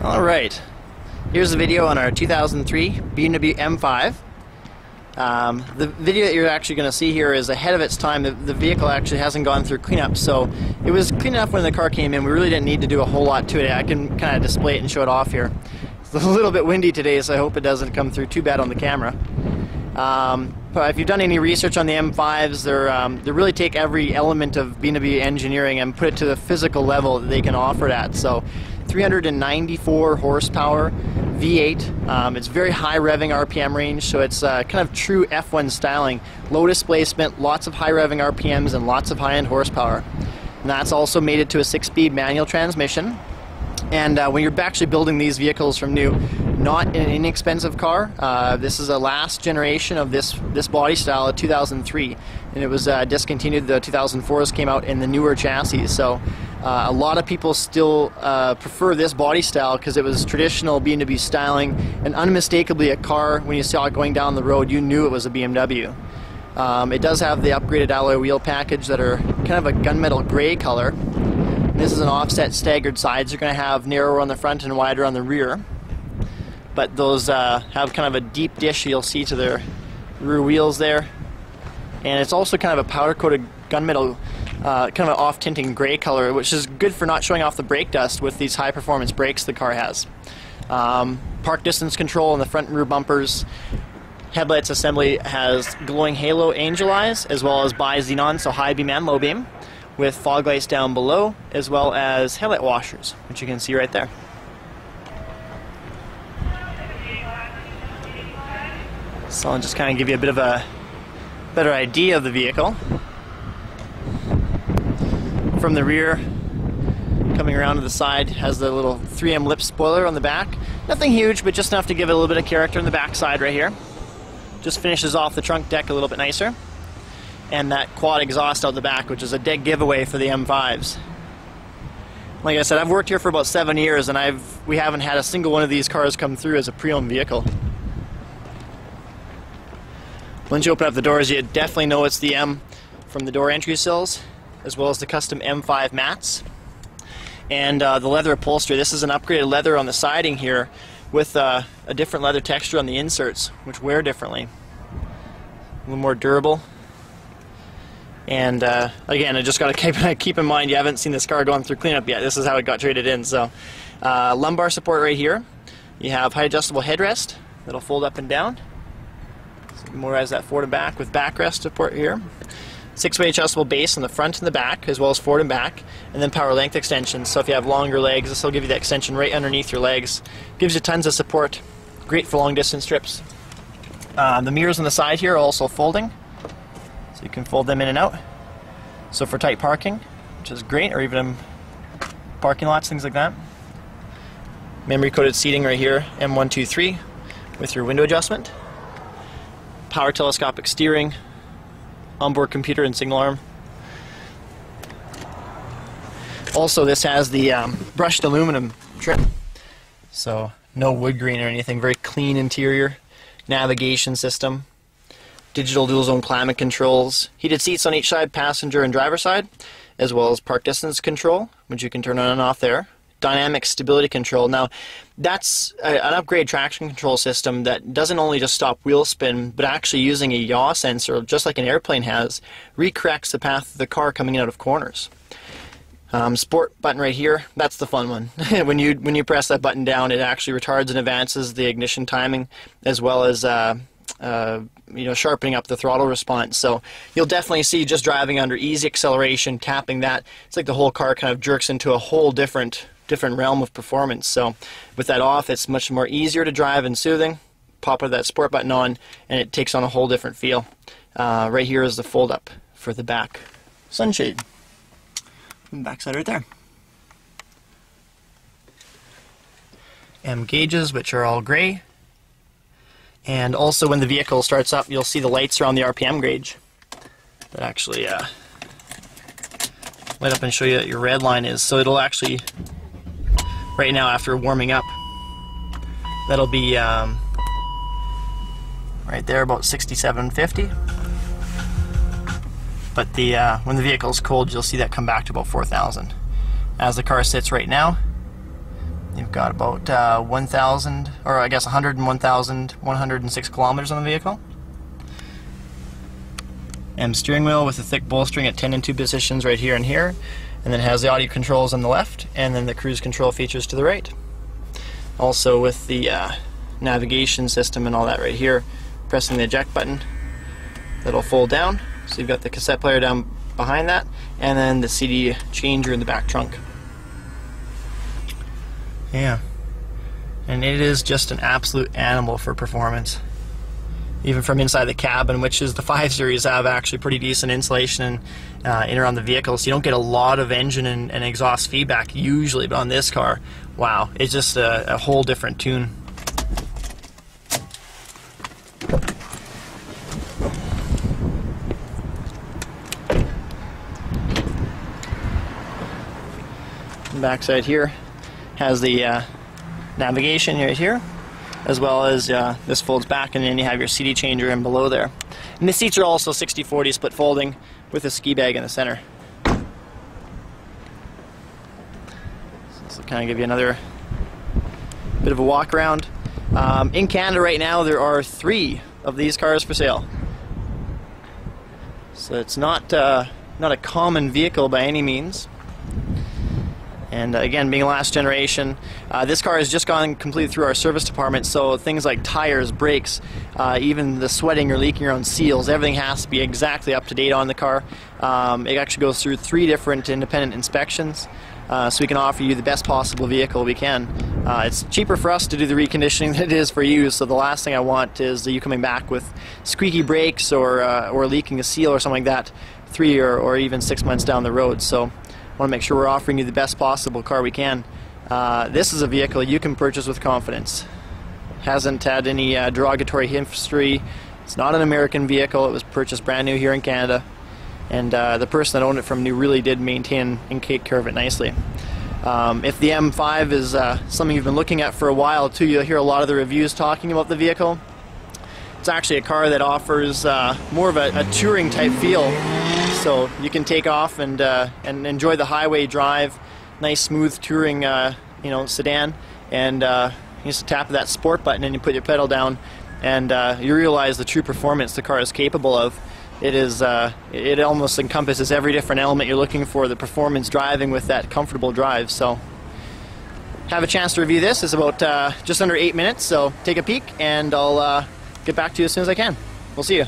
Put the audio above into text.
Alright, here's a video on our 2003 BMW M5. The video that you're actually going to see here is ahead of its time. The vehicle actually hasn't gone through cleanup, so it was clean enough when the car came in. We really didn't need to do a whole lot to it. I can kind of display it and show it off here. It's a little bit windy today, so I hope it doesn't come through too bad on the camera. But if you've done any research on the M5s, they really take every element of BMW engineering and put it to the physical level that they can offer it at. So 394 horsepower, V8. It's very high revving RPM range, so it's kind of true F1 styling. Low displacement, lots of high revving RPMs, and lots of high-end horsepower. And that's also made it to a 6-speed manual transmission. And when you're actually building these vehicles from new, not an inexpensive car. This is a last generation of this body style of 2003, and it was discontinued. The 2004s came out in the newer chassis, so a lot of people still prefer this body style because it was traditional BMW styling and unmistakably a car. When you saw it going down the road, you knew it was a BMW. It does have the upgraded alloy wheel package that are kind of a gunmetal gray color. This is an offset staggered sides. You're going to have narrower on the front and wider on the rear. But those have kind of a deep dish you'll see to their rear wheels there. And it's also kind of a powder-coated gunmetal, kind of an off-tinting gray color, which is good for not showing off the brake dust with these high-performance brakes the car has. Park distance control on the front and rear bumpers. Headlights assembly has glowing halo angel eyes, as well as bi-xenon, so high beam and low beam, with fog lights down below, as well as headlight washers, which you can see right there. So I'll just kind of give you a bit of a better idea of the vehicle. From the rear, coming around to the side, has the little 3M lip spoiler on the back. Nothing huge, but just enough to give it a little bit of character on the back side right here. Just finishes off the trunk deck a little bit nicer. And that quad exhaust out the back, which is a dead giveaway for the M5s. Like I said, I've worked here for about 7 years, and we haven't had a single one of these cars come through as a pre-owned vehicle. Once you open up the doors, you definitely know it's the M from the door entry sills, as well as the custom M5 mats. And the leather upholstery. This is an upgraded leather on the siding here with a different leather texture on the inserts, which wear differently. A little more durable. And again, I just got to keep in mind you haven't seen this car going through cleanup yet. This is how it got traded in. So lumbar support right here. You have height adjustable headrest that'll fold up and down. So more as that forward and back with backrest support here. 6-way adjustable base on the front and the back, as well as forward and back, and then power length extensions. So if you have longer legs, this will give you the extension right underneath your legs. Gives you tons of support. Great for long distance trips. The mirrors on the side here are also folding, so you can fold them in and out. So for tight parking, which is great, or even in parking lots, things like that. Memory coded seating right here, M123, with your window adjustment. Power telescopic steering, onboard computer and signal arm. Also, this has the brushed aluminum trim, so no wood grain or anything. Very clean interior. Navigation system, digital dual zone climate controls, heated seats on each side, passenger and driver side, as well as park distance control, which you can turn on and off there. Dynamic stability control. Now, that's an upgrade traction control system that doesn't only just stop wheel spin, but actually using a yaw sensor, just like an airplane has, recorrects the path of the car coming out of corners. Sport button right here, that's the fun one. when you press that button down, it actually retards and advances the ignition timing, as well as sharpening up the throttle response. So you'll definitely see, just driving under easy acceleration, tapping that, it's like the whole car kind of jerks into a whole different realm of performance. So with that off, it's much more easier to drive and soothing. Pop that sport button on, and it takes on a whole different feel. Right here is the fold up for the back sunshade. And back side right there. M gauges, which are all gray. And also when the vehicle starts up, you'll see the lights around the RPM gauge that actually light up and show you that your red line is. So it'll actually, right now after warming up, that'll be right there about 6750. But when the vehicle's cold, you'll see that come back to about 4,000. As the car sits right now, You've got about 1,000, or I guess 101,106 kilometers on the vehicle. M steering wheel with a thick bolstering at 10 and 2 positions right here and here, and then it has the audio controls on the left, and then the cruise control features to the right. Also with the navigation system and all that right here, pressing the eject button, that'll fold down. So you've got the cassette player down behind that, and then the CD changer in the back trunk. Yeah, and it is just an absolute animal for performance. Even from inside the cabin, which is the 5 Series, have actually pretty decent insulation in around the vehicle, so you don't get a lot of engine and exhaust feedback usually, but on this car, wow, it's just a whole different tune. The backside here has the navigation right here, as well as this folds back, and then you have your CD changer in below there. And the seats are also 60/40 split folding with a ski bag in the center. So this will kind of give you another bit of a walk around. In Canada right now there are 3 of these cars for sale. So it's not a common vehicle by any means. And again, being last generation, this car has just gone completely through our service department, so things like tires, brakes, even the sweating or leaking around seals, everything has to be exactly up to date on the car. It actually goes through 3 different independent inspections, so we can offer you the best possible vehicle we can. It's cheaper for us to do the reconditioning than it is for you, so the last thing I want is you coming back with squeaky brakes or leaking a seal or something like that 3 or even 6 months down the road. So want to make sure we're offering you the best possible car we can. This is a vehicle you can purchase with confidence. Hasn't had any derogatory history. It's not an American vehicle. It was purchased brand new here in Canada, and the person that owned it from new really did maintain and take care of it nicely. If the M5 is something you've been looking at for a while too, you'll hear a lot of the reviews talking about the vehicle. It's actually a car that offers more of a touring type feel. So you can take off and enjoy the highway drive, nice smooth touring sedan, and you just tap that sport button and you put your pedal down, and you realize the true performance the car is capable of. It almost encompasses every different element you're looking for, the performance driving with that comfortable drive. So have a chance to review this. It's about just under 8 minutes, so take a peek and I'll get back to you as soon as I can. We'll see you.